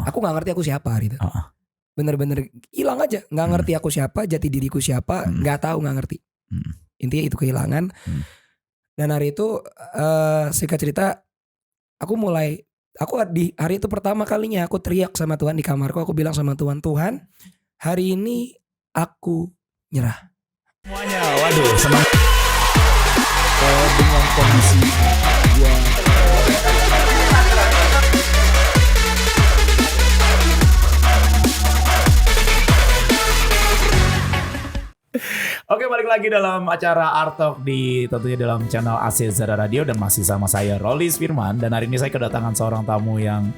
Aku gak ngerti aku siapa hari itu. Bener-bener hilang aja. Gak ngerti aku siapa, jati diriku siapa, gak tahu, gak ngerti. Intinya itu kehilangan. Dan hari itu singkat cerita, aku di hari itu pertama kalinya aku teriak sama Tuhan di kamarku. Aku bilang sama Tuhan, Tuhan, hari ini aku nyerah. Semuanya, waduh, senang dengan kondisi yang Oke, balik lagi dalam acara Art Talk tentunya dalam channel AC Zara Radio dan masih sama saya Rolis Firman, dan hari ini saya kedatangan seorang tamu yang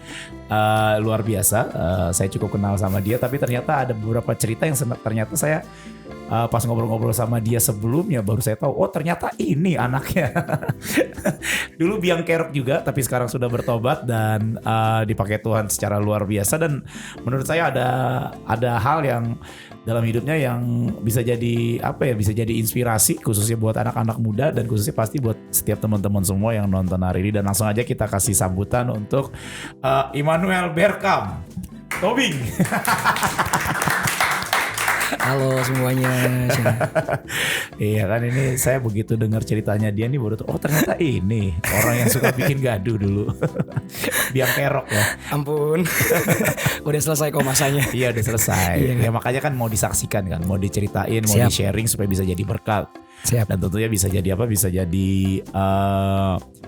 luar biasa. Saya cukup kenal sama dia, tapi ternyata ada beberapa cerita yang ternyata saya pas ngobrol-ngobrol sama dia sebelumnya baru saya tahu, oh ternyata ini anaknya. Dulu biang kerok juga, tapi sekarang sudah bertobat dan dipakai Tuhan secara luar biasa. Dan menurut saya ada hal yang dalam hidupnya yang bisa jadi bisa jadi inspirasi khususnya buat anak-anak muda dan khususnya pasti buat setiap teman-teman semua yang nonton hari ini. Dan langsung aja kita kasih sambutan untuk Immanuel Berkam Tobing. Halo semuanya. Iya kan, ini saya begitu dengar ceritanya dia nih baru tuh, oh ternyata ini orang yang suka bikin gaduh dulu. Biang kerok ya. Ampun. Udah selesai kok masanya. Iya udah selesai. Iya. Ya makanya kan mau disaksikan kan, mau diceritain, mau di-sharing supaya bisa jadi berkat. Siap. Dan tentunya bisa jadi Bisa jadi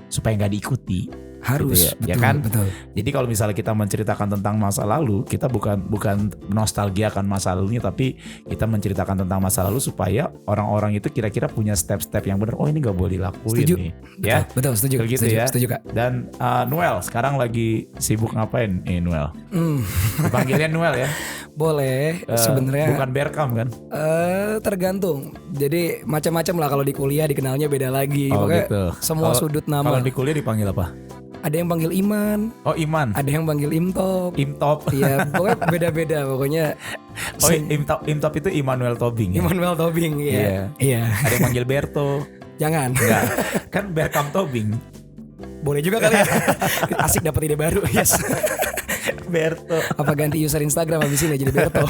supaya nggak diikuti. Harus, gitu ya, betul, ya kan? Betul. Jadi kalau misalnya kita menceritakan tentang masa lalu, kita bukan nostalgia akan masa lalunya, tapi kita menceritakan tentang masa lalu supaya orang-orang itu kira-kira punya step-step yang benar. Oh ini nggak boleh dilakuin setuju. nih. Betul, Ya, betul, setuju. Gitu setuju, ya. Setuju Kak. Dan Noel sekarang lagi sibuk ngapain? Noel. Dipanggilnya Noel ya. Boleh. Sebenarnya bukan Berkam kan? Tergantung. Jadi macam-macam lah, kalau di kuliah dikenalnya beda lagi. Oh Pokoknya gitu. semua sudut nama. Kalau di kuliah dipanggil apa? Ada yang panggil Iman. Oh Iman. Ada yang panggil Imtop. Imtop. Iya, pokoknya beda-beda pokoknya. Oh Imtop itu Immanuel Tobing ya? Immanuel Tobing, iya. Iya. Ada yang panggil Berto. Jangan. Enggak. Kan Berkam Tobing. Boleh juga kali ya. Asik dapat ide baru. Yes. Berto. Apa ganti user Instagram habis ini jadi Berto?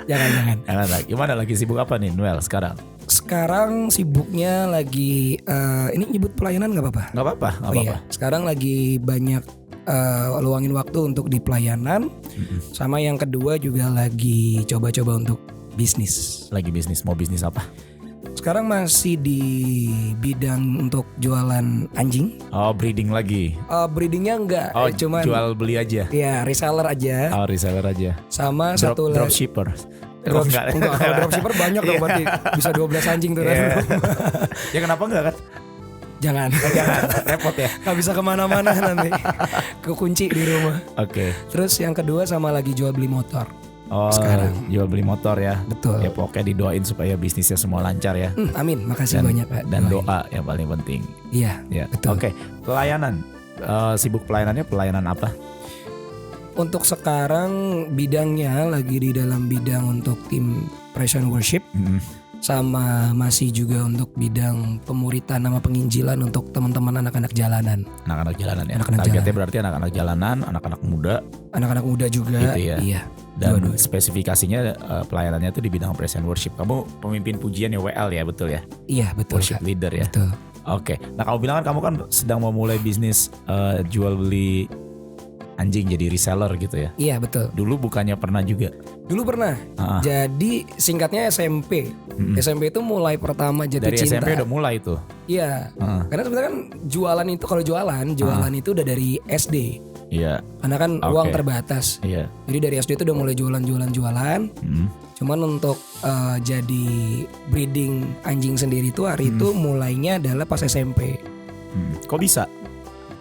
Jangan. Gimana lagi sibuk apa nih Noel sekarang? Sekarang sibuknya lagi ini nyebut pelayanan nggak apa-apa? Nggak apa-apa. Iya. Sekarang lagi banyak luangin waktu untuk di pelayanan. Sama yang kedua juga lagi coba-coba untuk bisnis. Lagi bisnis, mau bisnis apa? Sekarang masih di bidang untuk jualan anjing. Oh, breeding lagi. Breedingnya enggak, Oh, cuman jual beli aja. ya reseller aja. Oh, reseller aja. Sama satu lagi dropshipper. Enggak, kalau dropshipper banyak dong, berarti bisa 12 anjing tuh kan. Ya kenapa enggak kan? Jangan Repot ya. Gak bisa kemana-mana nanti. Kekunci di rumah. Oke. Terus yang kedua sama lagi jual beli motor. Oh, sekarang jual beli motor ya. Betul. Ya pokoknya didoain supaya bisnisnya semua lancar ya. Amin, makasih banyak Pak. Dan doa yang paling penting. Iya, Ya. betul. Oke. Pelayanan. Sibuk pelayanannya pelayanan apa? Untuk sekarang bidangnya lagi di dalam bidang untuk tim praise and worship. Sama masih juga untuk bidang pemuritan nama penginjilan untuk teman-teman anak-anak jalanan. Anak-anak jalanan ya. Anak-anak Targetnya jalanan. berarti anak-anak jalanan, anak-anak muda. Anak-anak muda juga. Gitu ya. Iya. Dan Dua-dua. spesifikasinya pelayanannya itu di bidang praise and worship. Kamu pemimpin pujian ya, WL ya, betul ya? Iya, betul Worship Kak. leader ya. Betul. Oke. Nah kamu bilang kan kamu kan sedang memulai bisnis jual beli anjing jadi reseller gitu ya. Iya, betul. Dulu bukannya pernah juga? Dulu pernah. Jadi singkatnya SMP. SMP itu mulai pertama jatuh Dari cinta. SMP udah mulai tuh? Iya. Karena sebenarnya kan jualan itu, kalau jualan itu udah dari SD. Iya. Karena kan uang terbatas. Iya. Jadi dari SD itu udah mulai jualan. Cuman untuk jadi breeding anjing sendiri itu hari itu mulainya adalah pas SMP. Kok bisa?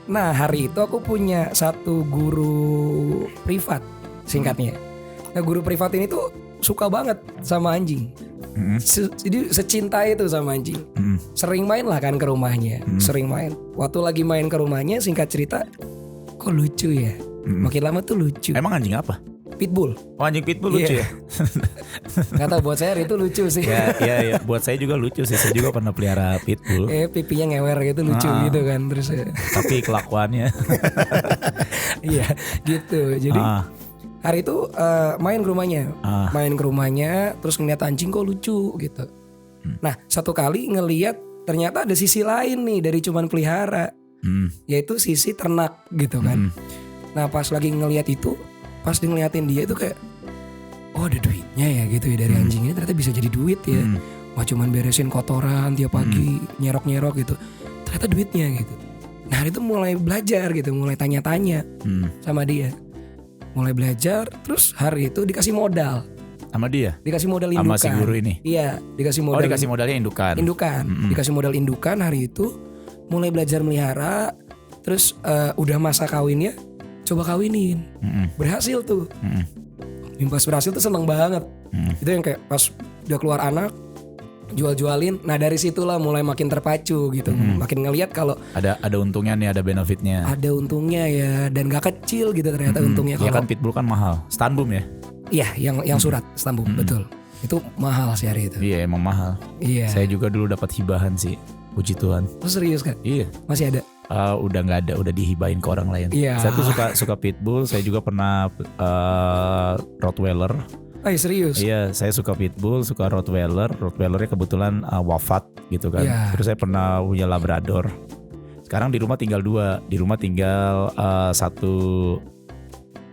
Nah hari itu aku punya satu guru privat singkatnya. Nah guru privat ini tuh suka banget sama anjing. Jadi secinta itu sama anjing. Sering main lah kan ke rumahnya. Sering main. Waktu lagi main ke rumahnya, singkat cerita, kok lucu ya. Makin lama tuh lucu. Emang anjing apa? Pitbull. Oh anjing pitbull lucu ya? Gak tau, buat saya itu lucu sih. Ya. Buat saya juga lucu sih. Saya juga pernah pelihara pitbull. Pipinya ngewer gitu lucu gitu kan. Terus Tapi kelakuannya Iya gitu. Jadi hari itu main ke rumahnya, terus ngeliat anjing kok lucu gitu. Nah satu kali ngeliat ternyata ada sisi lain nih dari cuman pelihara, yaitu sisi ternak gitu kan. Nah pas lagi ngeliat itu, pas ngeliatin dia itu kayak, oh ada duitnya ya gitu ya dari anjing ini, ternyata bisa jadi duit ya. Wah cuman beresin kotoran tiap pagi, nyerok-nyerok gitu, ternyata duitnya gitu. Nah hari itu mulai belajar gitu, mulai tanya-tanya sama dia. Mulai belajar, terus hari itu dikasih modal. Sama dia? Dikasih modal indukan. Sama si guru ini? Iya, dikasih modal. Oh dikasih modalnya indukan? Indukan, dikasih modal indukan hari itu. Mulai belajar melihara, terus udah masa kawinnya, coba kawinin. Berhasil tuh. Pas berhasil tuh seneng banget. Itu yang kayak pas udah keluar anak, jual-jualin. Nah dari situlah mulai makin terpacu gitu. Makin ngelihat kalau ada untungnya nih, ada benefitnya. Ada untungnya ya, dan gak kecil gitu ternyata untungnya. Iya kan pitbull kan mahal. Stanbum ya? Iya, yang surat Stanbum, betul. Itu mahal sih hari itu. Iya emang mahal. Iya. Saya juga dulu dapat hibahan sih, puji Tuhan. Oh serius kan? Iya. Masih ada? Udah nggak ada, udah dihibahin ke orang lain. Iya. Saya tuh suka pitbull. Saya juga pernah Rottweiler. Serius? Iya, saya suka pitbull, suka Rottweiler. Rottweilernya kebetulan wafat gitu kan. Iya. Terus saya pernah punya Labrador. Sekarang di rumah tinggal 2. Di rumah tinggal satu.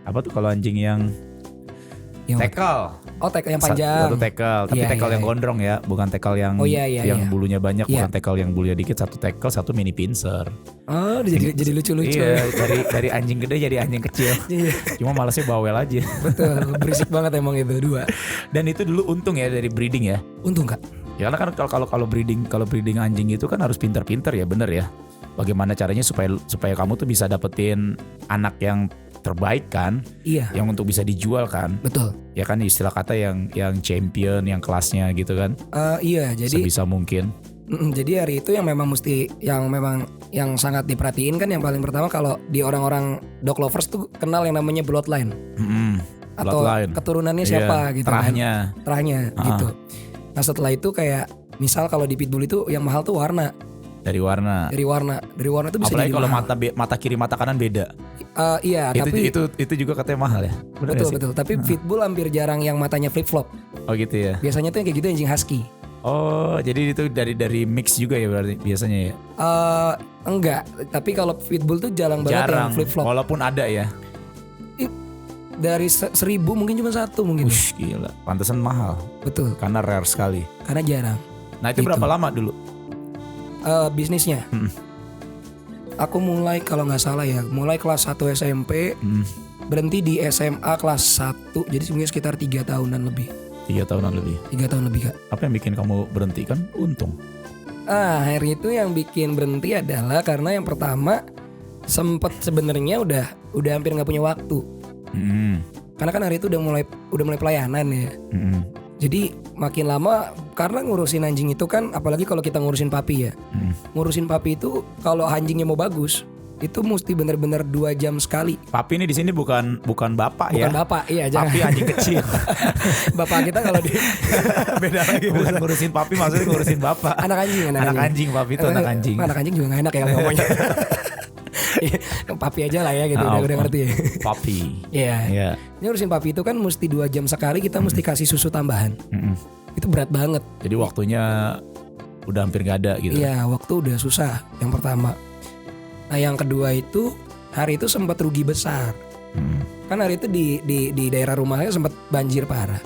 Apa tuh kalau anjing yang tekel? Oh tekel yang panjang. Satu tekel, tapi tekel yang gondrong ya, bukan tekel yang bulunya banyak, bukan tekel yang bulunya dikit. Satu tekel, satu mini pincer. Oh, jadi lucu-lucu. Iya, dari anjing gede jadi anjing kecil. Cuma malasnya bawel aja. Betul, berisik banget emang itu 2. Dan itu dulu untung ya dari breeding ya. Untung Kak? Ya karena kan kalau breeding anjing itu kan harus pintar-pintar ya, bener ya. Bagaimana caranya supaya kamu tuh bisa dapetin anak yang terbaik kan, yang untuk bisa dijual kan, betul ya kan, istilah kata yang champion, yang kelasnya gitu kan. Iya, jadi sebisa mungkin. Jadi hari itu yang memang yang sangat diperhatiin kan, yang paling pertama kalau di orang-orang dog lovers tuh kenal yang namanya bloodline, atau bloodline. Keturunannya siapa gitu terahnya. Kan, terahnya gitu. Nah setelah itu kayak misal kalau di pitbull itu yang mahal tuh warna. Dari warna itu bisa. Apalagi kalau mata kiri mata kanan beda. Iya, tapi itu juga katanya mahal ya. Betul. Tapi pitbull hampir jarang yang matanya flip flop. Oh gitu ya. Biasanya tuh yang kayak gitu anjing husky. Oh, jadi itu dari mix juga ya berarti biasanya ya? Enggak, tapi kalau pitbull tuh jarang banget yang flip flop. Walaupun ada ya. Dari 1000 mungkin cuma 1 mungkin. Gila, pantesan mahal. Betul. Karena rare sekali. Karena jarang. Nah itu berapa lama dulu? Bisnisnya. Aku mulai kalau nggak salah ya, mulai kelas 1 SMP, berhenti di SMA kelas 1, jadi mungkin sekitar 3 tahunan lebih. 3 tahunan lebih. 3 tahun lebih Kak. Apa yang bikin kamu berhenti? Kan untung. Hari itu yang bikin berhenti adalah karena yang pertama sempet sebenarnya udah hampir nggak punya waktu. Karena kan hari itu udah mulai pelayanan ya. Jadi makin lama karena ngurusin anjing itu kan, apalagi kalau kita ngurusin papi ya. Ngurusin papi itu kalau anjingnya mau bagus itu mesti benar-benar 2 jam sekali. Papi ini di sini bukan bapak ya. Bukan bapak, iya jangan. Papi anjing kecil. Bapak kita kalau di beda lagi. Bukan ngurusin papi, maksudnya ngurusin bapak. Anak anjing. Papi itu anak anjing. Anak anjing juga gak enak ya ngomongnya. Papi aja lah ya gitu, udah ngerti ya. Papi. Iya. Ini urusin papi itu kan mesti 2 jam sekali kita mesti kasih susu tambahan. Itu berat banget. Jadi waktunya udah hampir gak ada gitu. Iya, waktu udah susah yang pertama. Nah yang kedua itu hari itu sempat rugi besar. Kan hari itu di daerah rumahnya sempat banjir parah.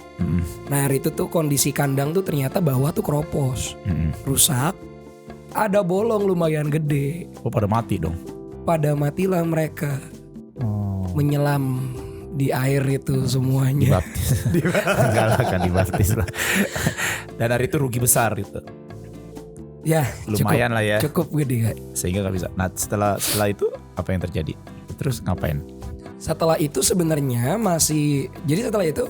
Nah hari itu tuh kondisi kandang tuh ternyata bawah tuh keropos, rusak, ada bolong lumayan gede. Oh pada mati dong? Pada matilah mereka. Menyelam di air itu semuanya. Dibaptis. Enggak lah kan dibaptis lah. Dan hari itu rugi besar gitu. Ya lumayan lah ya. Cukup gede Kak. Sehingga gak bisa. Nah setelah itu apa yang terjadi? Terus ngapain? Setelah itu sebenarnya setelah itu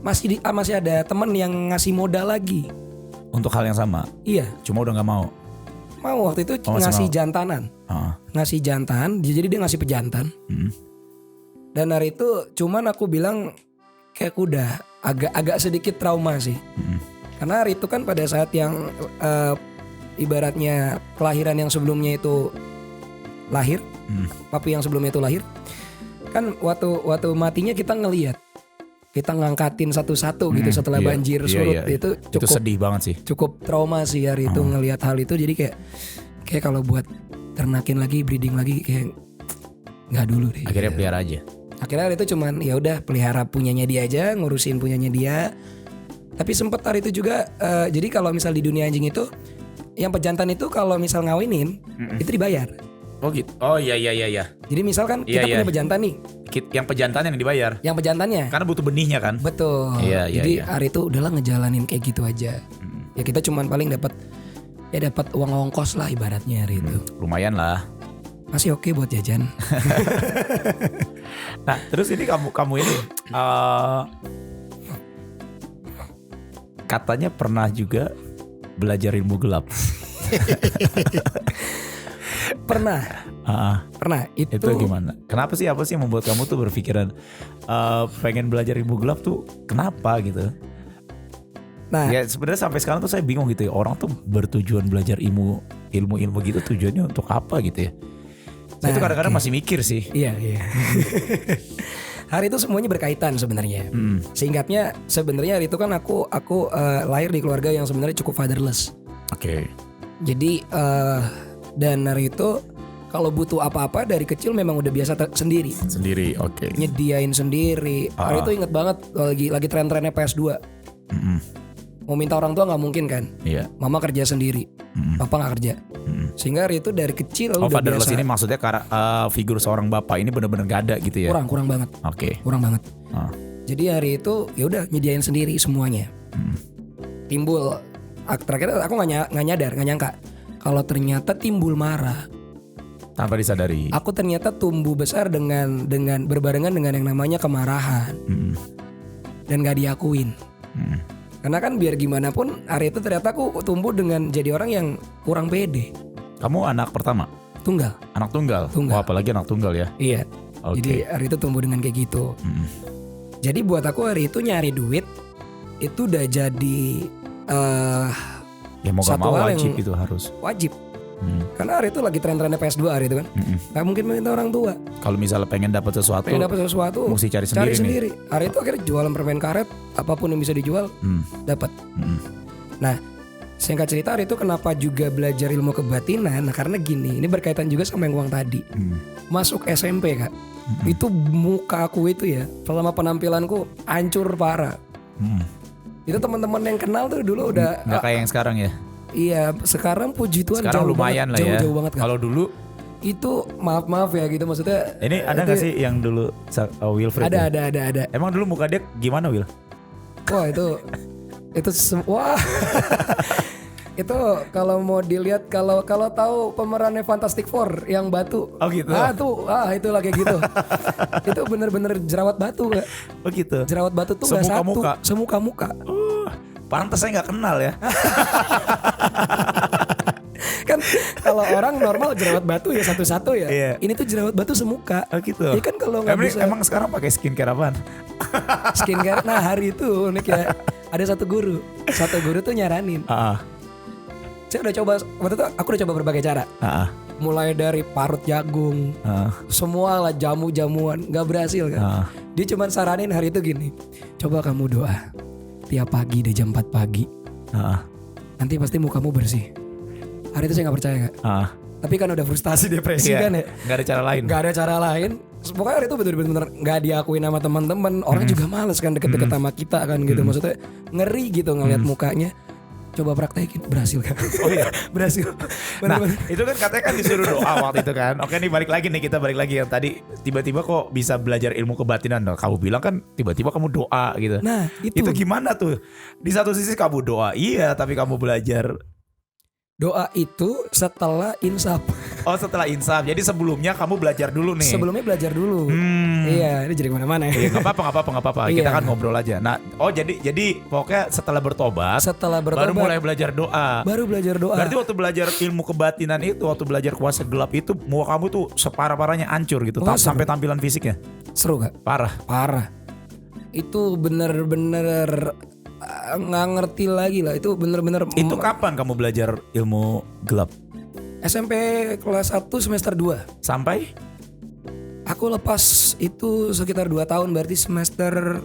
masih ada teman yang ngasih modal lagi. Untuk hal yang sama? Iya. Cuma udah gak mau? Mau waktu itu ngasih jantanan. Ngasih jantan, jadi dia ngasih pejantan. Dan hari itu cuman aku bilang kayak udah agak sedikit trauma sih. Karena hari itu kan pada saat yang ibaratnya kelahiran yang sebelumnya itu lahir, papi yang sebelumnya itu lahir. Kan waktu matinya kita ngelihat, kita ngangkatin satu-satu gitu setelah banjir surut. Itu cukup, itu sedih banget sih. Cukup trauma sih hari itu ngelihat hal itu. Jadi kayak kalau buat ternakin lagi, breeding lagi kayak nggak dulu deh. Akhirnya pelihara aja. Akhirnya itu cuman ya udah pelihara punyanya dia aja, ngurusin punyanya dia. Tapi sempet hari itu juga jadi kalau misal di dunia anjing itu yang pejantan itu kalau misal ngawinin itu dibayar. Oh gitu. Oh iya. Jadi misalkan kita punya pejantan nih. Yang pejantan yang dibayar. Yang pejantannya. Karena butuh benihnya kan. Betul. Jadi hari itu udahlah ngejalanin kayak gitu aja. Ya kita cuman paling dapat uang ongkos lah ibaratnya hari itu. Lumayan lah. Masih oke buat jajan. Nah terus ini kamu ini katanya pernah juga belajar ilmu gelap. Pernah. Itu gimana? Kenapa sih? Apa sih yang membuat kamu tuh berpikiran pengen belajar ilmu gelap tuh? Kenapa gitu? Nah, ya sebenarnya sampai sekarang tuh saya bingung gitu ya. Orang tuh bertujuan belajar ilmu gitu tujuannya untuk apa gitu ya? Saya tuh kadang-kadang masih mikir sih. Iya. Hari itu semuanya berkaitan sebenarnya. Singkatnya sebenarnya hari itu kan aku lahir di keluarga yang sebenarnya cukup fatherless. Oke. Jadi dan hari itu kalau butuh apa-apa dari kecil memang udah biasa sendiri. Oke. Nyediain sendiri. Hari itu inget banget lagi tren-trennya PS2. Mau minta orang tua nggak mungkin kan? Iya. Mama kerja sendiri, papa nggak kerja. Sehingga hari itu dari kecil udah fatherless biasa. Ini maksudnya figur seorang bapak ini benar-benar gak ada gitu ya? Kurang banget. Oke. Kurang banget. Jadi hari itu ya udah nyediain sendiri semuanya. Timbul terakhir aku nggak nyangka kalau ternyata timbul marah. Tanpa disadari. Aku ternyata tumbuh besar dengan berbarengan dengan yang namanya kemarahan. Dan gak diakuin. Karena kan biar gimana pun hari itu ternyata aku tumbuh dengan jadi orang yang kurang pede. Kamu anak pertama? Tunggal. Anak tunggal? Oh, apalagi anak tunggal ya? Iya. Jadi hari itu tumbuh dengan kayak gitu. Jadi buat aku hari itu nyari duit itu udah jadi ya mau gak mau wajib itu harus. Wajib. Karena hari itu lagi tren-trennya PS2 hari itu kan. Gak mungkin minta orang tua. Kalau misalnya pengen dapat sesuatu mesti cari sendiri. Hari itu akhirnya jualan permen karet, apapun yang bisa dijual dapat. Nah, singkat cerita hari itu kenapa juga belajar ilmu kebatinan? Nah, karena gini, ini berkaitan juga sama yang uang tadi. Masuk SMP Kak. Itu muka aku itu ya, selama penampilanku hancur parah. Itu teman-teman yang kenal tuh dulu udah nggak kayak yang sekarang ya. Iya, sekarang puji Tuhan sekarang jauh lumayan banget, lah ya. Jauh banget kan. Kalau dulu itu maaf ya gitu maksudnya. Ini ada nggak sih yang dulu Wilfred? Ada. Emang dulu muka dia gimana Will? Wah itu wah. Itu kalau mau dilihat kalau tahu pemerannya Fantastic Four yang batu. Oh gitu. Itu lagi gitu. Itu bener-bener jerawat batu Kak. Oh gitu. Jerawat batu tuh nggak satu, semuka muka. Pantes saya nggak kenal ya. Kan kalau orang normal jerawat batu ya satu-satu ya. Iya. Ini tuh jerawat batu semuka. Oh gitu. Ya kan kalau nggak bisa. Emang sekarang pakai skincare apaan? Skincare. Nah hari itu unik ya. Ada satu guru tuh nyaranin. Saya udah coba, waktu itu aku udah coba berbagai cara. Mulai dari parut jagung, semua lah jamuan, nggak berhasil kan. Dia cuma saranin hari itu gini, coba kamu doa tiap pagi deh jam 4 pagi. Nanti pasti mukamu bersih. Hari itu saya nggak percaya Kak. Tapi kan udah frustasi depresi kan ya. Gak ada cara lain. Pokoknya hari itu bener-bener nggak diakuin sama teman-teman. Orang juga males kan deket-deket sama kita kan gitu. Maksudnya ngeri gitu ngeliat mukanya. Coba praktekin, berhasil kan? Oh iya, berhasil. Nah, itu kan katanya kan disuruh doa waktu itu kan. Oke nih kita balik lagi yang tadi tiba-tiba kok bisa belajar ilmu kebatinan. Nah, kamu bilang kan tiba-tiba kamu doa gitu. Nah, itu gimana tuh? Di satu sisi kamu doa, iya, tapi kamu belajar. Doa itu setelah insaf. Oh setelah insaf. Jadi sebelumnya kamu belajar dulu nih. Sebelumnya belajar dulu. Iya, ini jadi kemana-mana ya. Iya, nggak apa-apa. Kita kan ngobrol aja. Nah, jadi pokoknya setelah bertobat, baru mulai belajar doa. Berarti waktu belajar ilmu kebatinan itu, waktu belajar kuasa gelap itu, muka kamu tuh separah-parahnya hancur gitu, sampai tampilan fisiknya. Seru gak? Parah. Itu bener-bener nggak ngerti lagi lah. Itu bener-bener. Itu kapan kamu belajar ilmu gelap? SMP kelas 1 semester 2. Sampai? Aku lepas itu sekitar 2 tahun, berarti semester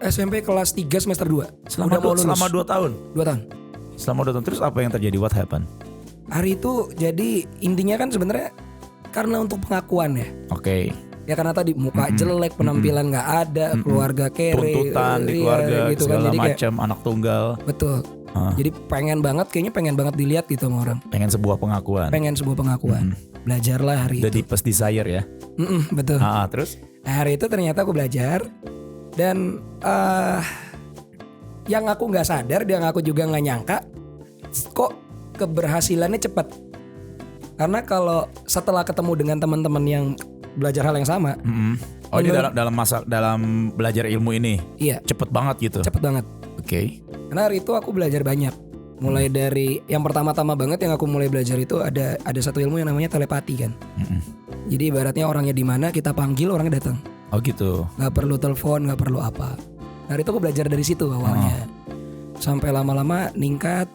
SMP kelas 3 semester 2. Selama 2 tahun? 2 tahun. Selama 2 tahun, terus apa yang terjadi? What happened? Hari itu jadi intinya kan sebenarnya karena untuk pengakuan ya. Oke. Ya karena tadi muka jelek, penampilan nggak ada, keluarga kere, tuntutan di keluarga gitu kan. segala Jadi macam, anak tunggal. Betul. Jadi kayaknya pengen banget dilihat gitu sama orang. Pengen sebuah pengakuan. Belajarlah hari The itu. deepest desire ya. Betul. Terus? Hari itu ternyata aku belajar dan yang aku nggak sadar, yang aku juga nggak nyangka, kok keberhasilannya cepat. Karena kalau setelah ketemu dengan teman-teman yang belajar hal yang sama, oh ini dalam belajar ilmu ini, iya, cepet banget gitu. Cepet banget. Oke. Karena hari itu aku belajar banyak. Mulai dari yang pertama-tama banget yang aku mulai belajar itu ada satu ilmu yang namanya telepati kan. Jadi ibaratnya orangnya di mana kita panggil orangnya datang. Oh gitu. Gak perlu telepon, gak perlu apa. Hari itu aku belajar dari situ awalnya. Sampai lama-lama ningkat.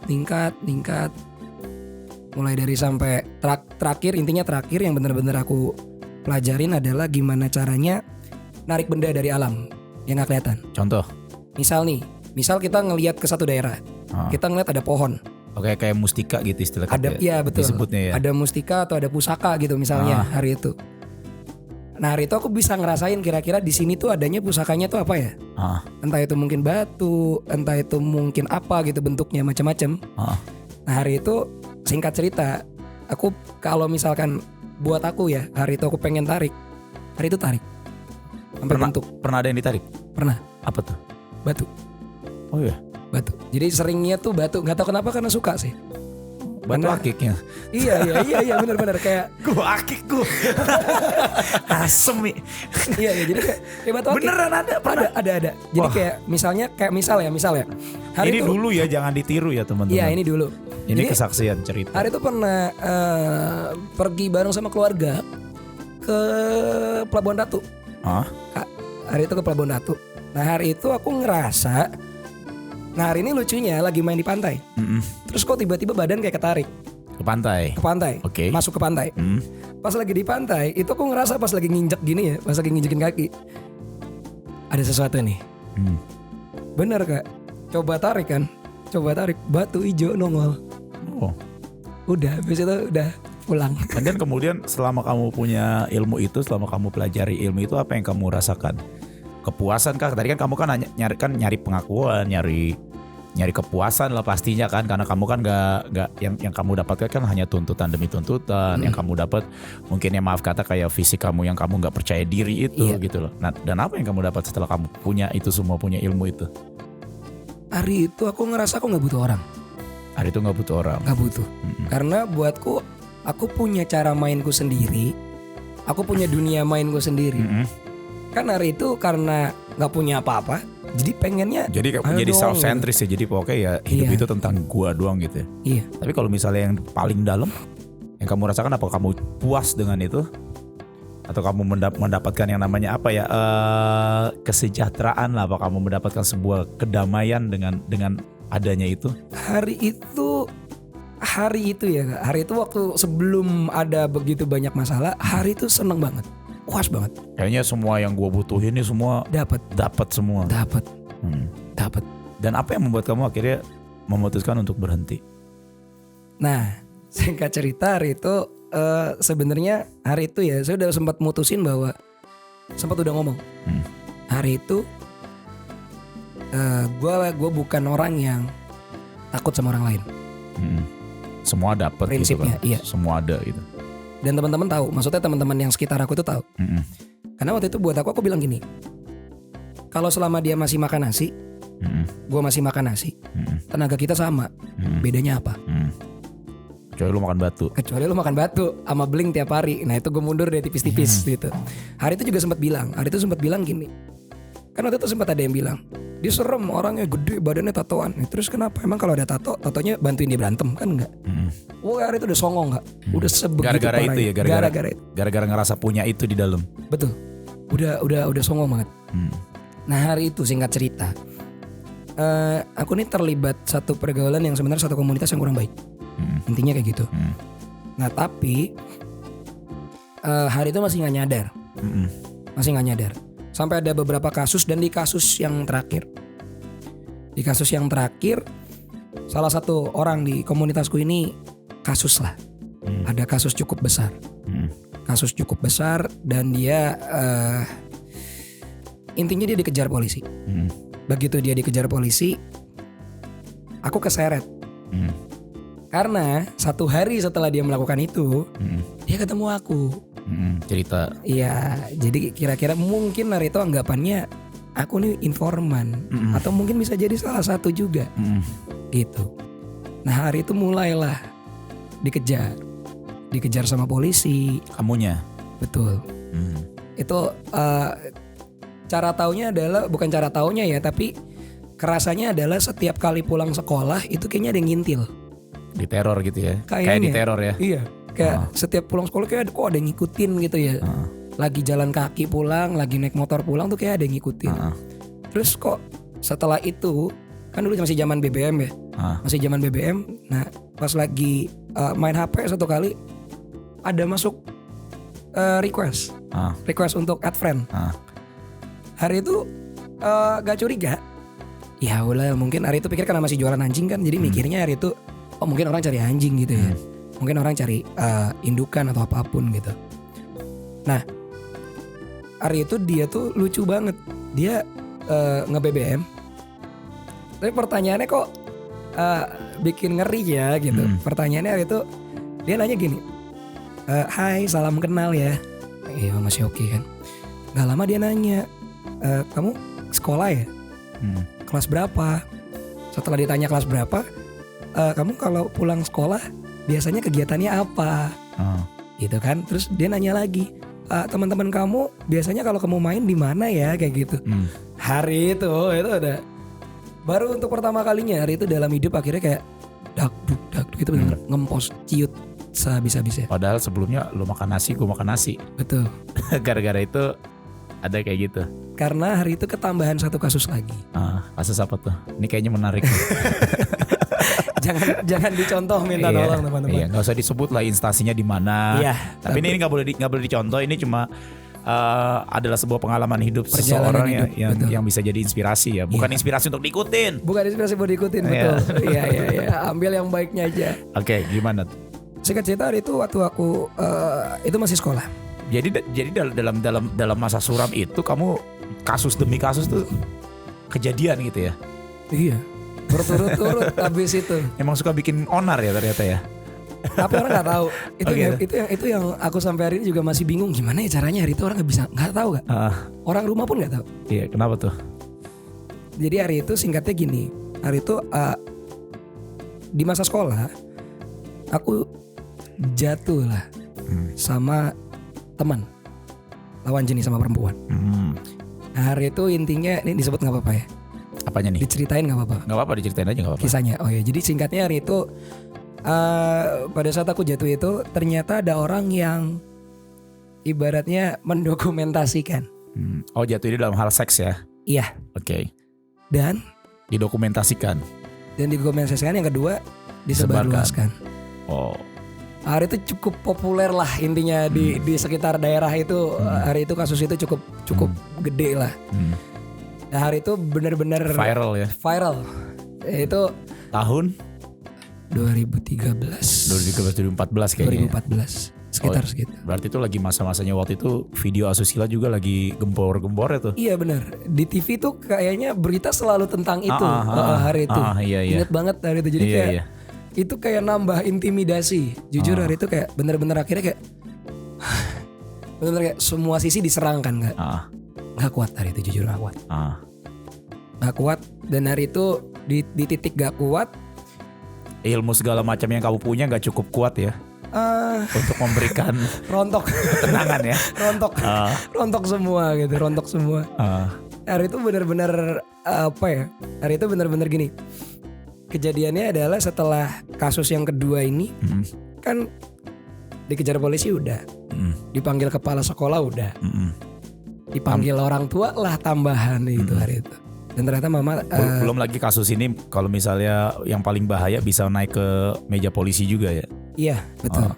Mulai dari sampai terakhir yang benar-benar aku pelajarin adalah gimana caranya narik benda dari alam yang gak kelihatan. Contoh? Misal kita ngelihat ke satu daerah, kita ngelihat ada pohon. Oke, kayak mustika gitu istilahnya. Ada, iya betul. Disebutnya ya. Ada mustika atau ada pusaka gitu misalnya hari itu. Nah hari itu aku bisa ngerasain kira-kira di sini tuh adanya pusakanya tuh apa ya? Entah itu mungkin batu, entah itu mungkin apa gitu bentuknya macam-macam. Nah hari itu singkat cerita, aku kalau misalkan buat aku ya hari itu aku pengen tarik, hari itu tarik. Sampai bentuk. Pernah ada yang ditarik? Pernah. Apa tuh? Batu. Oh iya. Batu. Jadi seringnya tuh batu. Gak tahu kenapa karena suka sih. Batu akiknya. Iya benar-benar kayak gua akik gua. Asem. Iya jadi kayak batu akik. Beneran ada. Jadi kayak misal ya. Hari ini itu, dulu ya, jangan ditiru ya teman-teman. Iya ini dulu. Ini jadi, kesaksian cerita. Hari itu pernah pergi bareng sama keluarga ke Pelabuhan Ratu. Hari itu ke Pelabuhan Ratu. Nah hari itu aku ngerasa, nah hari ini lucunya lagi main di pantai. Terus kok tiba-tiba badan kayak ketarik. Ke pantai? Ke pantai, masuk ke pantai. Pas lagi di pantai, itu aku ngerasa pas lagi nginjek gini ya, pas lagi nginjekin kaki, ada sesuatu nih. Bener Kak, coba tarik, batu hijau nongol. Udah, habis itu udah pulang. Dan kemudian selama kamu punya ilmu itu, selama kamu pelajari ilmu itu, apa yang kamu rasakan? Kepuasan kah? Tadi kan kamu kan nyari pengakuan, nyari kepuasan lah pastinya kan, karena kamu kan nggak yang kamu dapatkan kan hanya tuntutan demi tuntutan. Yang kamu dapat mungkin ya maaf kata kayak fisik kamu yang kamu nggak percaya diri itu gitu loh. Nah, dan apa yang kamu dapat setelah kamu punya itu semua, punya ilmu itu? Hari itu aku ngerasa aku nggak butuh orang. Hari itu nggak butuh orang. Nggak butuh. Karena buatku aku punya cara mainku sendiri. Aku punya dunia mainku sendiri. Kan hari itu karena nggak punya apa-apa, jadi pengennya jadi self centris ya. Jadi pokoknya ya hidup itu tentang gua doang gitu ya. Iya. Tapi kalau misalnya yang paling dalam yang kamu rasakan, apa kamu puas dengan itu? Atau kamu mendapatkan yang namanya apa ya, kesejahteraan lah? Apa kamu mendapatkan sebuah kedamaian dengan adanya itu? Hari itu ya Kak. Hari itu waktu sebelum ada begitu banyak masalah, hari itu seneng banget. Puas banget. Kayaknya semua yang gue butuhin ini semua dapat semua. Dapat. Dan apa yang membuat kamu akhirnya memutuskan untuk berhenti? Nah, singkat cerita hari itu sebenarnya hari itu ya saya udah sempat mutusin bahwa sempat udah ngomong. Hari itu gue bukan orang yang takut sama orang lain. Semua dapat gitu kan. Iya. Semua ada gitu. Dan teman-teman tahu, maksudnya teman-teman yang sekitar aku itu tahu. Karena waktu itu buat aku bilang gini, kalau selama dia masih makan nasi, gue masih makan nasi, tenaga kita sama. Bedanya apa? Kecuali lu makan batu sama beling tiap hari. Nah itu gue mundur deh tipis-tipis gitu. Hari itu juga sempat bilang gini, kan waktu itu sempat ada yang bilang, dia serem, orangnya gede, badannya tatoan. Terus kenapa? Emang kalau ada tatonya bantuin dia berantem kan enggak? Wah hari itu udah songong enggak? Udah sebegitu gara-gara parah itu ya, gara-gara ngerasa punya itu di dalam. Betul. Udah songong banget. Nah hari itu singkat cerita, aku nih terlibat satu pergaulan yang sebenarnya satu komunitas yang kurang baik. Intinya kayak gitu. Nah tapi hari itu masih nggak nyadar. Masih nggak nyadar. Sampai ada beberapa kasus, dan di kasus yang terakhir, salah satu orang di komunitasku ini kasus lah. Ada kasus cukup besar. Kasus cukup besar, dan dia intinya dia dikejar polisi. Begitu dia dikejar polisi, aku keseret. Karena 1 hari setelah dia melakukan itu, dia ketemu aku. Cerita. Iya, jadi kira-kira mungkin Narito anggapannya aku nih informan, atau mungkin bisa jadi salah satu juga, gitu. Nah hari itu mulailah dikejar sama polisi. Kamunya? Betul. Itu cara taunya adalah, bukan cara taunya ya, tapi kerasanya adalah setiap kali pulang sekolah itu kayaknya ada yang ngintil. Diteror gitu ya? Kayaknya. Kayak diteror ya? Iya. Kayak setiap pulang sekolah kayak kok ada yang ngikutin gitu ya. Lagi jalan kaki pulang, lagi naik motor pulang tuh kayak ada yang ngikutin. Terus kok setelah itu, kan dulu masih zaman BBM ya. Masih zaman BBM. Nah pas lagi main HP satu kali, ada masuk request untuk add friend. Hari itu gak curiga. Ya udah, mungkin hari itu pikir karena masih jualan anjing kan, jadi mikirnya hari itu oh mungkin orang cari anjing gitu ya. Mungkin orang cari indukan atau apapun gitu. Nah hari itu dia tuh lucu banget. Dia nge-BBM. Tapi pertanyaannya kok bikin ngeri ya gitu. Pertanyaannya hari itu dia nanya gini, hai salam kenal ya. Iya masih oke kan. Gak lama dia nanya, kamu sekolah ya? Kelas berapa? Setelah ditanya kelas berapa, kamu kalau pulang sekolah biasanya kegiatannya apa? Gitu kan. Terus dia nanya lagi, teman-teman kamu biasanya kalau kamu main di mana ya, kayak gitu. Hari itu udah baru untuk pertama kalinya hari itu dalam hidup akhirnya kayak dak gitu, bener ngempos ciut sehabis-habisnya. Padahal sebelumnya lu makan nasi, gue makan nasi. Betul. Gara-gara itu ada kayak gitu. Karena hari itu ketambahan satu kasus lagi. Kasus apa tuh? Ini kayaknya menarik. jangan dicontoh, minta tolong teman-teman. Iya, nggak usah disebut lah instansinya di mana. Iya. Tapi ini nggak boleh dicontoh. Ini cuma adalah sebuah pengalaman hidup seseorang yang bisa jadi inspirasi ya. Bukan inspirasi untuk diikutin. Bukan inspirasi buat diikutin, betul. Iya. Ambil yang baiknya aja. Oke, gimana? Singkat cerita hari itu waktu aku itu masih sekolah. Jadi dalam masa suram itu kamu kasus demi kasus tuh kejadian gitu ya? Iya. Berturut-turut habis itu. Emang suka bikin onar ya ternyata ya. Tapi orang nggak tahu. Itu yang aku sampai hari ini juga masih bingung gimana ya caranya hari itu orang nggak tahu nggak. Orang rumah pun nggak tahu. Iya, kenapa tuh? Jadi hari itu singkatnya gini. Hari itu di masa sekolah aku jatuh lah sama teman lawan jenis sama perempuan. Nah, hari itu intinya ini disebut nggak apa-apa ya? Apanya nih? Diceritain nggak apa-apa? Nggak apa-apa, diceritain aja nggak apa-apa. Kisahnya. Oh ya, jadi singkatnya hari itu pada saat aku jatuh itu ternyata ada orang yang ibaratnya mendokumentasikan. Oh, jatuh ini dalam hal seks ya? Iya. Oke. Dan didokumentasikan. Dan didokumentasikan, yang kedua disebarluaskan. Oh. Hari itu cukup populer lah intinya di sekitar daerah itu. Hari itu kasus itu cukup gede lah. Nah hari itu benar-benar viral ya. Viral. Itu tahun 2014 kayaknya. 2014 sekitar segitu. Berarti itu lagi masa-masanya waktu itu video asusila juga lagi gempor-gempor itu. Iya benar. Di TV tuh kayaknya berita selalu tentang itu hari itu. Iya. Ingat banget hari itu. Jadi kayak itu kayak nambah intimidasi. Jujur hari itu kayak bener-bener akhirnya kayak bener-bener kayak semua sisi diserang kan, nggak kuat hari itu, jujur nggak kuat. Nggak kuat, dan hari itu di titik nggak kuat. Ilmu segala macam yang kamu punya nggak cukup kuat ya untuk memberikan rontok ketenangan ya. rontok semua. Hari itu bener-bener apa ya? Hari itu bener-bener gini. Kejadiannya adalah setelah kasus yang kedua ini, kan dikejar polisi udah, dipanggil kepala sekolah udah, dipanggil orang tua lah tambahan itu hari itu. Dan ternyata mama belum lagi kasus ini, kalau misalnya yang paling bahaya bisa naik ke meja polisi juga ya. Iya betul.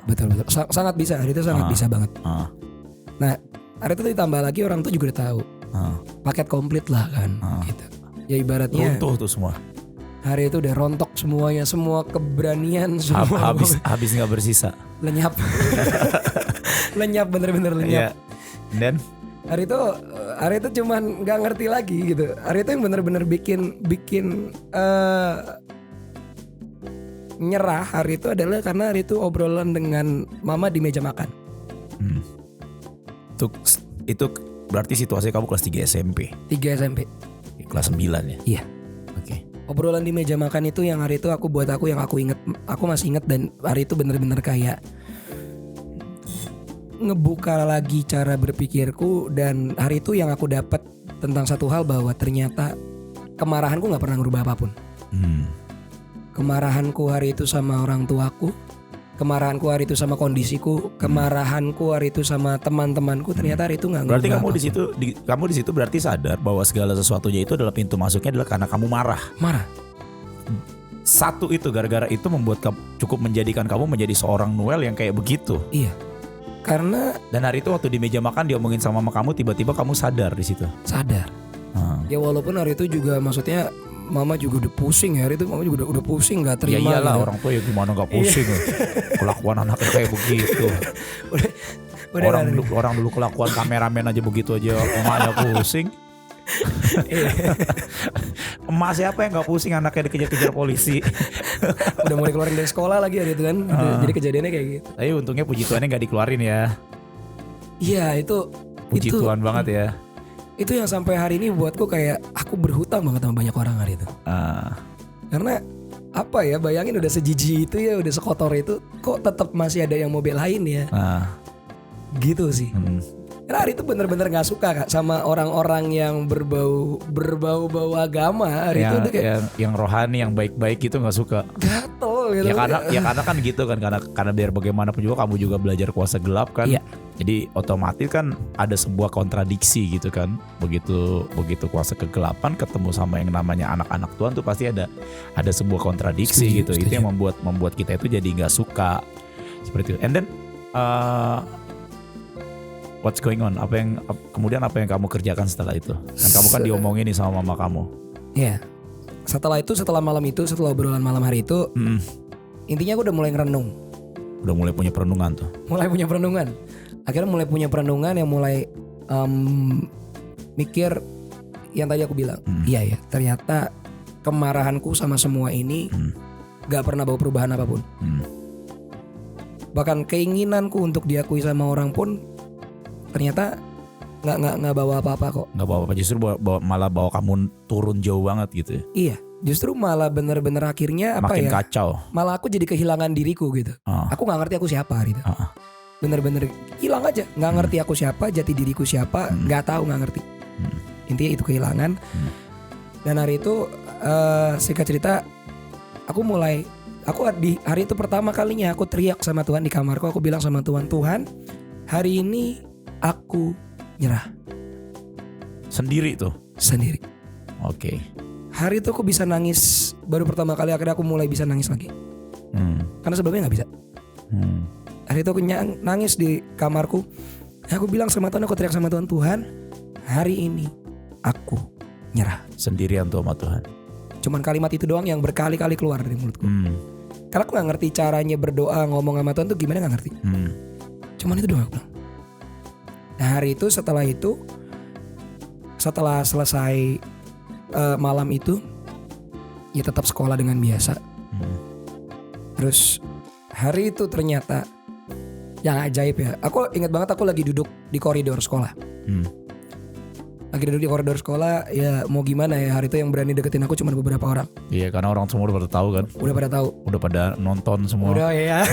Sangat bisa, hari itu sangat bisa banget. Nah hari itu ditambah lagi orang tuh juga udah tahu. Paket komplit lah kan. Gitu. Ya ibaratnya. Runtuh tuh semua. Hari itu udah rontok semuanya, semua keberanian, semua habis nggak bersisa. Lenyap. Lenyap, bener-bener lenyap. Yeah. Dan hari itu cuman nggak ngerti lagi gitu. Hari itu yang bener-bener bikin nyerah hari itu adalah karena hari itu obrolan dengan mama di meja makan. Itu berarti situasi kamu kelas 3 SMP. 3 SMP. Kelas 9 ya? Iya. Oke. Obrolan di meja makan itu yang hari itu aku inget, aku masih inget, dan hari itu bener-bener kayak ngebuka lagi cara berpikirku. Dan hari itu yang aku dapat tentang satu hal, bahwa ternyata kemarahanku nggak pernah ngerubah apapun. Kemarahanku hari itu sama orang tuaku, kemarahanku hari itu sama kondisiku, kemarahanku hari itu sama teman-temanku, ternyata hari itu nggak ngerubah. Berarti kamu di situ berarti sadar bahwa segala sesuatunya itu adalah pintu masuknya adalah karena kamu marah. Satu itu, gara-gara itu membuat cukup menjadikan kamu menjadi seorang Noel yang kayak begitu. Iya. Karena dan hari itu waktu di meja makan diomongin sama mama kamu, tiba-tiba kamu sadar di situ. Sadar. Ya walaupun hari itu juga maksudnya mama juga udah pusing ya, hari itu mama juga udah pusing, nggak terima. Ya iyalah, gitu. orang tua ya gimana nggak pusing. Kelakuan anaknya kayak begitu. Orang dulu kelakuan kameramen aja begitu aja emaknya pusing. Emak siapa yang nggak pusing anaknya dikejar-kejar polisi. Udah mulai keluarin dari sekolah lagi hari itu kan. Jadi kejadiannya kayak gitu. Tapi untungnya puji Tuhannya nggak dikeluarin ya. Iya itu. Puji Tuhan banget ya. Itu yang sampai hari ini buatku kayak aku berhutang banget sama banyak orang hari itu. Karena apa ya, bayangin udah sejiji itu ya, udah sekotor itu, kok tetap masih ada yang mau belain ya. Gitu sih. Karena hari itu bener-bener gak suka Kak sama orang-orang yang berbau agama. Hari itu udah kayak yang rohani, yang baik-baik gitu gak suka. Gatel gitu. Ya karena kan gitu kan, karena biar bagaimanapun juga kamu juga belajar kuasa gelap kan. Iya. Jadi otomatis kan ada sebuah kontradiksi gitu kan. Begitu kuasa kegelapan ketemu sama yang namanya anak-anak Tuhan tuh pasti ada sebuah kontradiksi gitu. Itu yang membuat kita itu jadi nggak suka seperti itu. And then what's going on? Kemudian apa yang kamu kerjakan setelah itu? Dan kamu kan diomongin nih sama mama kamu. Iya. Setelah malam itu, setelah obrolan malam hari itu, intinya aku udah mulai ngerenung. Udah mulai punya perenungan tuh. Akhirnya mulai punya perenungan yang mulai mikir yang tadi aku bilang. Iya ya, ternyata kemarahanku sama semua ini gak pernah bawa perubahan apapun. Bahkan keinginanku untuk diakui sama orang pun ternyata nggak bawa apa-apa kok. Nggak bawa apa, justru malah bawa kamu turun jauh banget gitu. Iya, justru malah bener-bener akhirnya apa makin ya? Makin kacau. Malah aku jadi kehilangan diriku gitu. Aku nggak ngerti aku siapa hari itu. Bener-bener hilang aja, nggak ngerti aku siapa, jati diriku siapa, nggak tahu, nggak ngerti. Intinya itu kehilangan. Dan hari itu singkat cerita, aku di hari itu pertama kalinya aku teriak sama Tuhan di kamarku. Aku bilang sama Tuhan, hari ini aku nyerah. Sendiri tuh? Sendiri. Oke. Hari itu aku bisa nangis, baru pertama kali akhirnya aku mulai bisa nangis lagi. Karena sebelumnya gak bisa. Hari itu aku nangis di kamarku. Aku bilang sama Tuhan, aku teriak sama Tuhan, hari ini aku nyerah. Sendirian tuh sama Tuhan. Cuman kalimat itu doang yang berkali-kali keluar dari mulutku. Karena aku gak ngerti caranya berdoa, ngomong sama Tuhan tuh gimana, gak ngerti. Cuman itu doang aku bilang. Nah hari itu setelah selesai malam itu, ya tetap sekolah dengan biasa. Terus hari itu ternyata yang ajaib ya. Aku ingat banget aku lagi duduk di koridor sekolah. Lagi duduk di koridor sekolah, ya mau gimana ya, hari itu yang berani deketin aku cuma beberapa orang. Iya, karena orang semua udah pada tahu kan. Udah pada tahu. Udah pada nonton semua. Udah ya.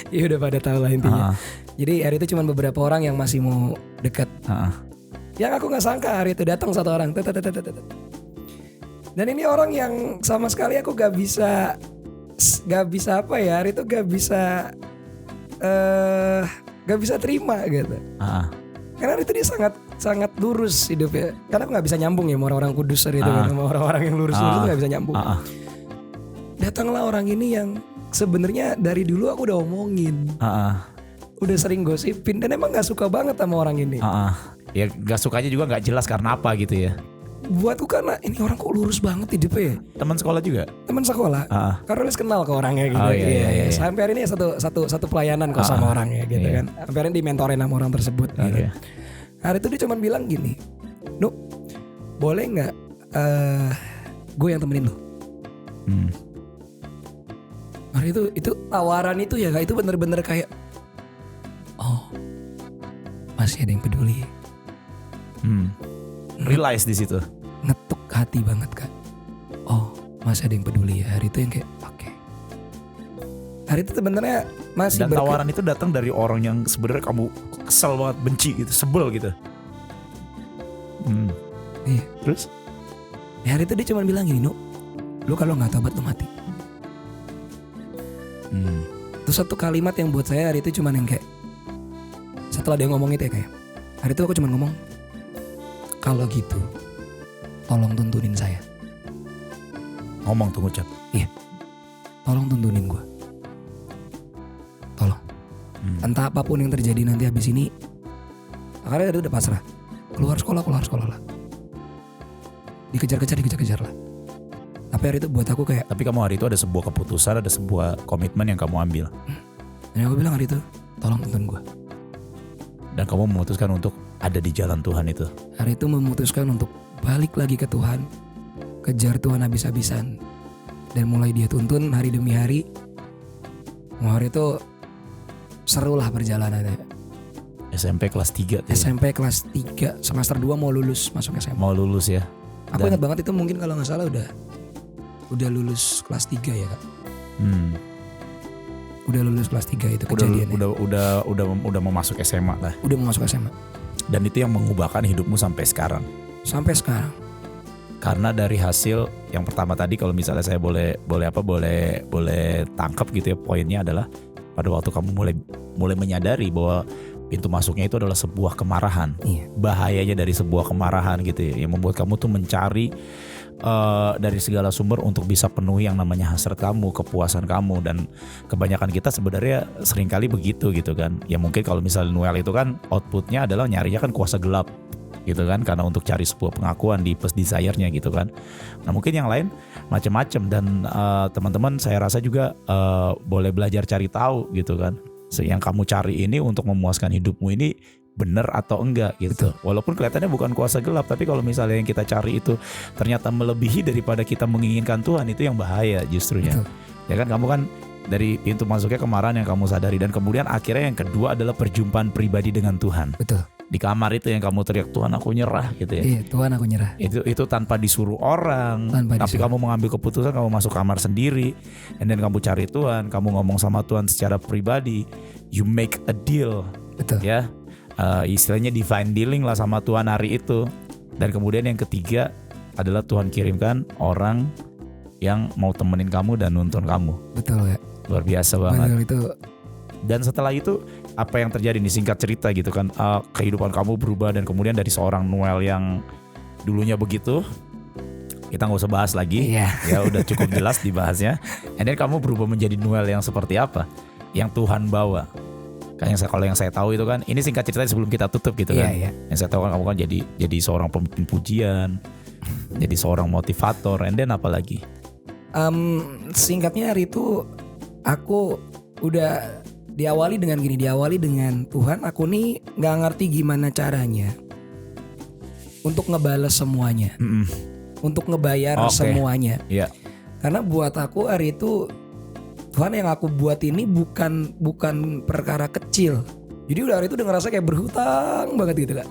Iya udah pada tahu lah intinya. Jadi hari itu cuma beberapa orang yang masih mau deket. Yang aku nggak sangka hari itu datang satu orang. Dan ini orang yang sama sekali aku gak bisa apa ya, hari itu gak bisa terima gitu. Karena hari itu dia sangat lurus hidupnya. Karena aku gak bisa nyambung ya sama orang-orang kudus hari itu kan, sama orang-orang yang lurus-lurus itu gak bisa nyambung. Datanglah orang ini yang sebenarnya dari dulu aku udah omongin. Udah sering gosipin dan emang gak suka banget sama orang ini. Ya gak sukanya juga gak jelas karena apa gitu ya. Buatku karena ini orang kok lurus banget hidupnya ya. Teman sekolah juga? Teman sekolah. Karena Rolis kenal ke orangnya gitu. Iya. Sampai hari ini satu pelayanan kok sama orangnya gitu kan. Sampai hari ini dimentorin sama orang tersebut gitu. Hari itu dia cuma bilang gini, "Nuk, boleh gak gue yang temenin lo?" Hari itu tawaran itu ya Kak, itu bener-bener kayak oh masih ada yang peduli. Realize di situ. Ngetuk hati banget Kak. Oh masih ada yang peduli ya. Hari itu yang kayak oke. Hari itu sebenarnya masih. Dan tawaran itu datang dari orang yang sebenarnya kamu kesel banget, benci gitu, sebel gitu. Iya. Terus? Ya, hari itu dia cuma bilang gini, "Nuk, lu kalau nggak tobat lu mati." Itu satu kalimat yang buat saya hari itu cuman yang kayak, setelah dia ngomong itu ya kayak, hari itu aku cuma ngomong, kalau gitu tolong tuntunin saya. Ngomong tuh ngucap. Iya. Tolong tuntunin gue. Tolong. Entah apapun yang terjadi nanti habis ini, karena dia udah pasrah. Keluar sekolah lah. Dikejar-kejar lah. Tapi hari itu buat aku kayak. Tapi kamu hari itu ada sebuah keputusan, ada sebuah komitmen yang kamu ambil. Dan aku bilang hari itu, tolong tuntun gue. Dan kamu memutuskan untuk ada di jalan Tuhan itu. Hari itu memutuskan untuk balik lagi ke Tuhan, kejar Tuhan habis-habisan, dan mulai dia tuntun hari demi hari. Hari itu seru lah perjalanannya. SMP kelas 3 tuh. SMP kelas 3 semester 2 mau lulus masuk SMA. Mau lulus ya. Aku ingat banget itu mungkin kalau gak salah udah lulus kelas 3 ya Kak. Udah lulus kelas 3 itu kejadiannya. Udah mau masuk SMA lah. Udah mau masuk SMA. Dan itu yang mengubahkan hidupmu sampai sekarang. Sampai sekarang. Karena dari hasil yang pertama tadi, kalau misalnya saya boleh tangkap gitu ya, poinnya adalah pada waktu kamu mulai menyadari bahwa pintu masuknya itu adalah sebuah kemarahan. Iya. Bahayanya dari sebuah kemarahan gitu ya, yang membuat kamu tuh mencari dari segala sumber untuk bisa penuhi yang namanya hasrat kamu, kepuasan kamu. Dan kebanyakan kita sebenarnya seringkali begitu gitu kan. Ya mungkin kalau misalnya Noel itu kan outputnya adalah nyarinya kan kuasa gelap gitu kan, karena untuk cari sebuah pengakuan di past desire-nya gitu kan. Nah mungkin yang lain macam-macam. Dan teman-teman saya rasa juga boleh belajar cari tahu gitu kan, yang kamu cari ini untuk memuaskan hidupmu ini benar atau enggak gitu. Betul. Walaupun kelihatannya bukan kuasa gelap, tapi kalau misalnya yang kita cari itu ternyata melebihi daripada kita menginginkan Tuhan, itu yang bahaya justrunya. Betul. Ya kan, kamu kan dari pintu masuknya kemarahan yang kamu sadari, dan kemudian akhirnya yang kedua adalah perjumpaan pribadi dengan Tuhan. Betul. Di kamar itu yang kamu teriak, Tuhan aku nyerah gitu ya. Iya, Tuhan aku nyerah. Itu tanpa disuruh orang, tapi kamu mengambil keputusan, kamu masuk kamar sendiri, and then kamu cari Tuhan, kamu ngomong sama Tuhan secara pribadi, you make a deal. Betul. Ya. Istilahnya divine dealing lah sama Tuhan hari itu. Dan kemudian yang ketiga adalah Tuhan kirimkan orang yang mau temenin kamu dan nuntun kamu. Betul ya. Luar biasa banget. Betul itu. Dan setelah itu apa yang terjadi nih, singkat cerita gitu kan, kehidupan kamu berubah, dan kemudian dari seorang Noel yang dulunya begitu, kita gak usah bahas lagi. Ya udah cukup jelas dibahasnya. And then kamu berubah menjadi Noel yang seperti apa, yang Tuhan bawa. Kalau yang saya tahu itu kan, ini singkat cerita sebelum kita tutup gitu kan. Yang saya tahu kan kamu kan jadi seorang pemimpin pujian, jadi seorang motivator, and then apa lagi? Singkatnya hari itu aku udah diawali dengan Tuhan, aku nih nggak ngerti gimana caranya untuk ngebales semuanya, untuk ngebayar semuanya. Karena buat aku hari itu Tuhan yang aku buat ini bukan perkara kecil. Jadi udah hari itu udah ngerasa kayak berhutang banget gitu kan.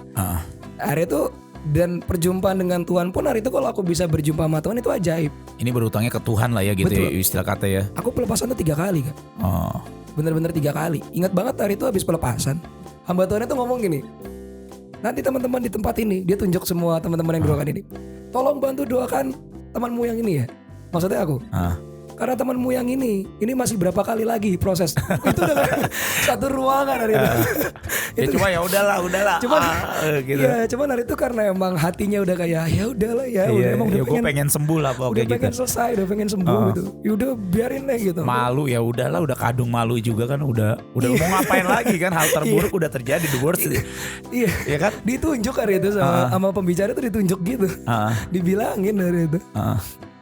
Hari itu, dan perjumpaan dengan Tuhan pun hari itu, kalau aku bisa berjumpa sama Tuhan itu ajaib. Ini berhutangnya ke Tuhan lah ya gitu. Betul. Ya istilah kata ya. Aku pelepasan tuh 3 kali kan. Bener-bener 3 kali. Ingat banget hari itu habis pelepasan, hamba Tuhan itu ngomong gini, nanti teman-teman di tempat ini, dia tunjuk semua teman-teman yang doakan ini, tolong bantu doakan temanmu yang ini ya. Maksudnya aku. karena temanmu yang ini masih berapa kali lagi proses. Itu udah satu ruangan hari itu. Ya cuma ya udahlah. Cuman, gitu. ya cuman hari itu karena emang hatinya udah kayak ya udahlah ya, udah emang udah gue pengen sembuh lah pokoknya udah pengen gitu. selesai, udah pengen sembuh gitu. Ya udah biarin deh gitu. Malu ya udahlah, udah kadung malu juga kan, udah mau ngapain lagi kan, hal terburuk udah terjadi, the worst. Iya kan? Ditunjuk hari itu sama pembicara tuh ditunjuk gitu. Dibilangin hari itu.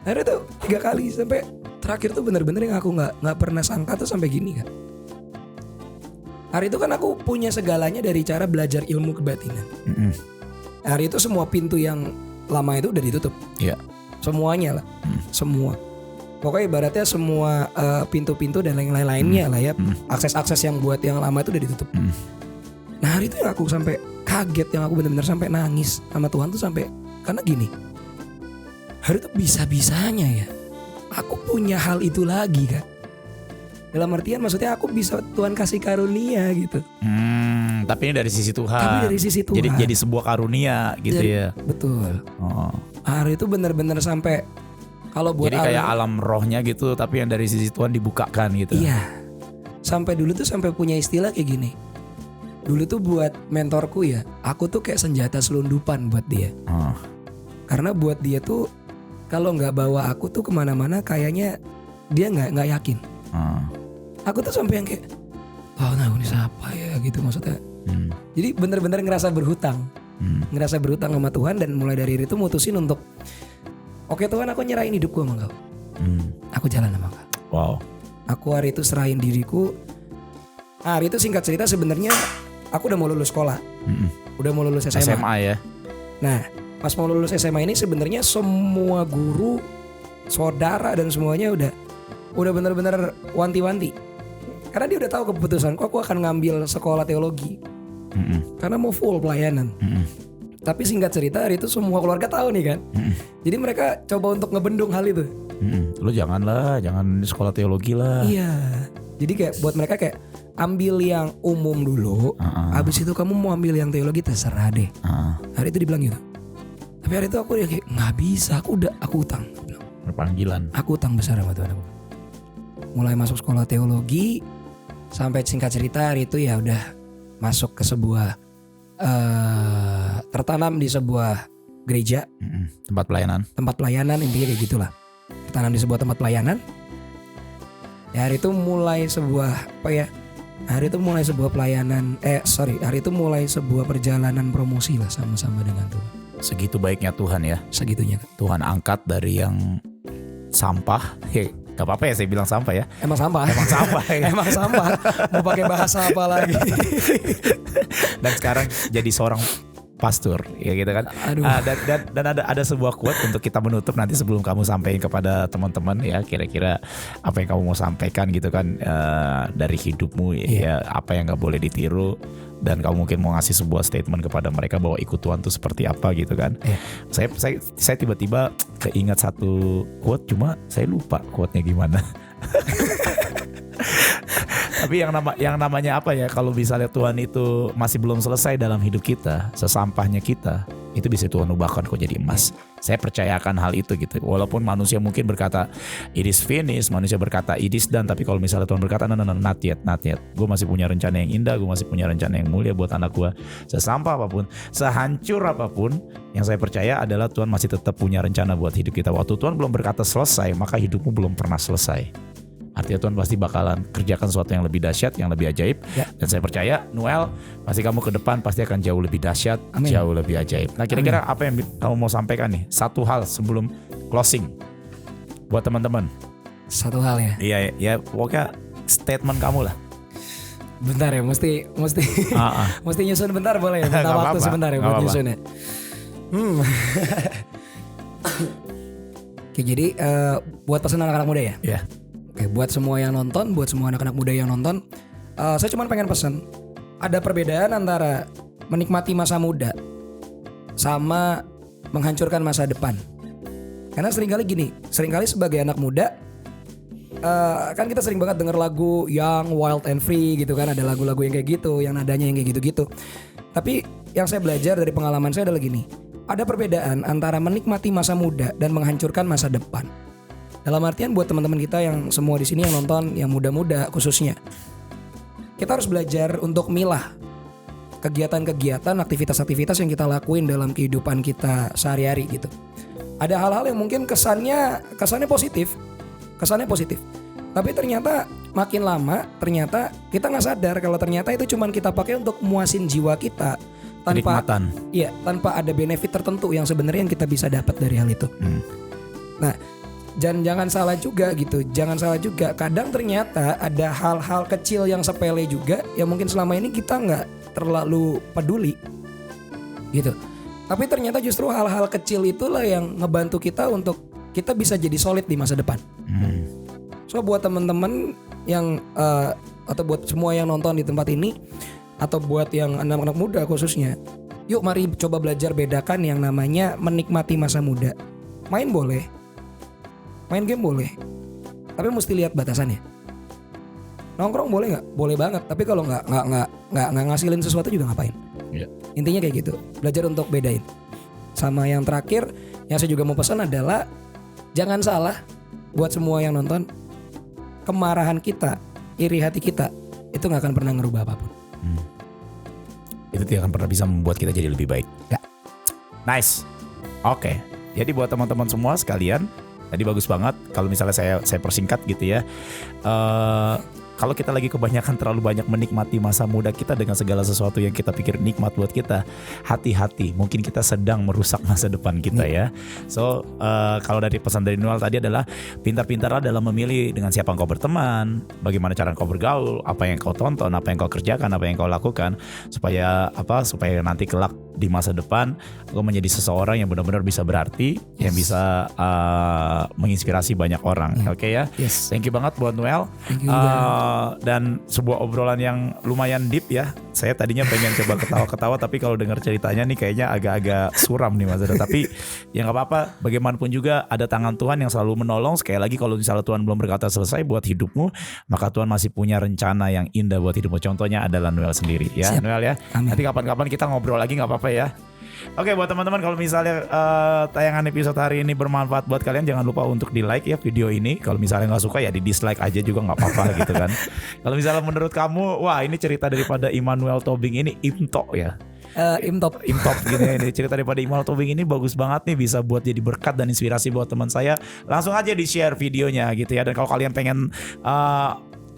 Hari itu 3 kali sampai terakhir tuh bener-bener yang aku nggak pernah sangka tuh sampai gini kan. Hari itu kan aku punya segalanya dari cara belajar ilmu kebatinan. Hari itu semua pintu yang lama itu udah ditutup. Iya. Semuanya lah, semua. Pokoknya ibaratnya semua pintu-pintu dan lain-lainnya lah ya. Akses-akses yang buat yang lama itu udah ditutup. Nah hari itu yang aku sampai kaget, yang aku benar-benar sampai nangis sama Tuhan tuh sampai karena gini. Hari itu bisa-bisanya ya aku punya hal itu lagi kan. Dalam artian maksudnya aku bisa Tuhan kasih karunia gitu. Tapi ini dari sisi Tuhan. Tapi dari sisi Tuhan. Jadi sebuah karunia gitu ya. Betul. Hari itu benar-benar sampai kalau buat jadi kayak alam rohnya gitu, tapi yang dari sisi Tuhan dibukakan gitu. Iya. Sampai dulu tuh sampai punya istilah kayak gini. Dulu tuh buat mentorku ya, aku tuh kayak senjata selundupan buat dia. Karena buat dia tuh kalau nggak bawa aku tuh kemana-mana kayaknya dia nggak yakin. Aku tuh sampai yang kayak, nah ini siapa ya gitu maksudnya. Jadi bener-bener ngerasa berhutang, sama Tuhan, dan mulai dari itu mutusin untuk, oke Tuhan, aku nyerahin hidupku sama Engkau. Aku jalan sama Engkau. Wow. Aku hari itu serahin diriku. Hari itu singkat cerita sebenarnya aku udah mau lulus sekolah, udah mau lulus SMA ya. Nah pas mau lulus SMA ini sebenarnya semua guru, saudara dan semuanya udah benar-benar wanti-wanti. Karena dia udah tahu keputusanku, aku akan ngambil sekolah teologi. Karena mau full pelayanan. Tapi singkat cerita hari itu semua keluarga tahu nih kan. Jadi mereka coba untuk ngebendung hal itu. Lu jangan sekolah teologi lah. Iya. Jadi kayak buat mereka kayak ambil yang umum dulu. Habis itu kamu mau ambil yang teologi terserah deh. Hari itu dibilang gitu. Tapi hari itu aku kayak nggak bisa. Aku utang. Panggilan. Aku utang besar sama Tuhan aku. Mulai masuk sekolah teologi sampai singkat cerita hari itu ya udah masuk ke sebuah tertanam di sebuah gereja, tempat pelayanan intinya kayak gitulah. Tertanam di sebuah tempat pelayanan. Ya hari itu mulai sebuah hari itu mulai sebuah perjalanan promosi lah sama-sama dengan Tuhan. Segitu baiknya Tuhan ya. Segitunya. Tuhan angkat dari yang sampah. Gak apa-apa ya saya bilang sampah ya. Emang sampah. Ya. Emang sampah. Mau pakai bahasa apa lagi? Dan sekarang jadi seorang pastor, ya gitu kan. Dan ada sebuah quote untuk kita menutup nanti sebelum kamu sampaikan kepada teman-teman ya, kira-kira apa yang kamu mau sampaikan gitu kan, dari hidupmu ya, apa yang gak boleh ditiru, dan kamu mungkin mau ngasih sebuah statement kepada mereka bahwa ikut Tuhan tuh seperti apa gitu kan. Saya tiba-tiba keingat satu quote, cuma saya lupa quote-nya gimana. Tapi yang namanya apa ya, kalau misalnya Tuhan itu masih belum selesai dalam hidup kita, sesampahnya kita, itu bisa Tuhan ubahkan kok jadi emas. Saya percayakan hal itu gitu. Walaupun manusia mungkin berkata it is finished, manusia berkata it is done, tapi kalau misalnya Tuhan berkata no, not yet. Gue masih punya rencana yang indah, gue masih punya rencana yang mulia buat anak gue. Sesampah apapun, sehancur apapun, yang saya percaya adalah Tuhan masih tetap punya rencana buat hidup kita. Waktu Tuhan belum berkata selesai, maka hidupmu belum pernah selesai. Artinya Tuhan pasti bakalan kerjakan sesuatu yang lebih dahsyat, yang lebih ajaib. Dan saya percaya Noel, pasti kamu ke depan pasti akan jauh lebih dahsyat, jauh lebih ajaib. Nah kira-kira apa yang kamu mau sampaikan nih? Satu hal sebelum closing buat teman-teman. Satu hal ya? Iya ya, pokoknya statement kamu lah. Bentar ya, mesti mesti nyusun bentar boleh ya? Minta waktu sebentar ya buat nyusun ya. Oke, jadi buat pesan anak-anak muda ya? Iya. Oke, buat semua yang nonton, buat semua anak-anak muda yang nonton, saya cuma pengen pesan, ada perbedaan antara menikmati masa muda sama menghancurkan masa depan. Karena seringkali sebagai anak muda, kan kita sering banget denger lagu Young, Wild and Free gitu kan, ada lagu-lagu yang kayak gitu, yang nadanya yang kayak gitu-gitu. Tapi yang saya belajar dari pengalaman saya adalah gini, ada perbedaan antara menikmati masa muda dan menghancurkan masa depan. Dalam artian buat teman-teman kita yang semua di sini yang nonton, yang muda-muda khususnya, kita harus belajar untuk milah kegiatan-kegiatan, aktivitas-aktivitas yang kita lakuin dalam kehidupan kita sehari-hari gitu. Ada hal-hal yang mungkin kesannya positif, tapi ternyata makin lama ternyata kita nggak sadar kalau ternyata itu cuman kita pakai untuk muasin jiwa kita tanpa ada benefit tertentu yang sebenarnya yang kita bisa dapat dari hal itu. Nah, jangan salah juga gitu. Jangan salah juga. Kadang ternyata ada hal-hal kecil yang sepele juga yang mungkin selama ini kita nggak terlalu peduli gitu. Tapi ternyata justru hal-hal kecil itulah yang ngebantu kita untuk kita bisa jadi solid di masa depan. So buat teman-teman yang atau buat semua yang nonton di tempat ini, atau buat yang anak-anak muda khususnya, yuk mari coba belajar bedakan yang namanya menikmati masa muda. Main boleh, main game boleh, tapi mesti lihat batasannya. Nongkrong boleh nggak? Boleh banget. Tapi kalau nggak ngasilin sesuatu juga ngapain? Yeah. Intinya kayak gitu. Belajar untuk bedain. Sama yang terakhir, yang saya juga mau pesan adalah jangan salah buat semua yang nonton, kemarahan kita, iri hati kita itu nggak akan pernah ngerubah apapun. Itu tidak akan pernah bisa membuat kita jadi lebih baik. Gak. Nice. Oke. Jadi buat teman-teman semua sekalian, tadi bagus banget. Kalau misalnya saya persingkat gitu ya. Kalau kita lagi kebanyakan terlalu banyak menikmati masa muda kita dengan segala sesuatu yang kita pikir nikmat buat kita, hati-hati, mungkin kita sedang merusak masa depan kita ya. So kalau dari pesan dari Noel tadi adalah pintar-pintarlah dalam memilih dengan siapa engkau berteman, bagaimana cara engkau bergaul, apa yang engkau tonton, apa yang engkau kerjakan, apa yang engkau lakukan, supaya nanti kelak di masa depan engkau menjadi seseorang yang benar-benar bisa berarti, yang bisa menginspirasi banyak orang. Oke ya. Thank you banget buat Noel. Dan sebuah obrolan yang lumayan deep ya. Saya tadinya pengen coba ketawa-ketawa, tapi kalau dengar ceritanya nih kayaknya agak-agak suram nih Mas Ada. Tapi ya nggak apa-apa. Bagaimanapun juga ada tangan Tuhan yang selalu menolong. Sekali lagi kalau misalnya Tuhan belum berkata selesai buat hidupmu, maka Tuhan masih punya rencana yang indah buat hidupmu. Contohnya adalah Noel sendiri ya. Siap. Noel ya. Amin. Nanti kapan-kapan kita ngobrol lagi nggak apa-apa ya. Oke, buat teman-teman, kalau misalnya tayangan episode hari ini bermanfaat buat kalian, jangan lupa untuk di like ya video ini. Kalau misalnya nggak suka ya di dislike aja juga nggak apa-apa gitu kan. Kalau misalnya menurut kamu, wah ini cerita daripada Immanuel Tobing ini imtok ya. Imtop gini ini cerita daripada Immanuel Tobing ini bagus banget nih, bisa buat jadi berkat dan inspirasi buat teman saya. Langsung aja di share videonya gitu ya. Dan kalau kalian pengen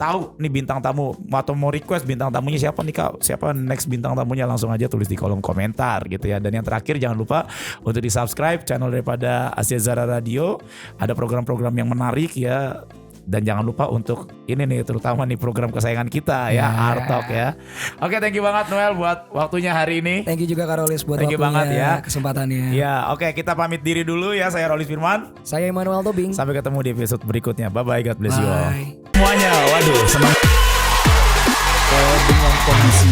tahu nih bintang tamu atau mau request bintang tamunya siapa nih Kak, siapa next bintang tamunya, langsung aja tulis di kolom komentar gitu ya. Dan yang terakhir jangan lupa untuk di subscribe channel daripada Asia Zara Radio, ada program-program yang menarik ya. Dan jangan lupa untuk ini nih, terutama nih program kesayangan kita ya, Art Talk ya. Oke, thank you banget Noel buat waktunya hari ini. Thank you juga Kak Rolis buat thank waktunya, banget ya, kesempatannya. Ya, oke, kita pamit diri dulu ya. Saya Rolis Firman. Saya Immanuel Tobing. Sampai ketemu di episode berikutnya. Bye-bye, God bless you all. Semuanya, waduh, senang. Dengan kondisi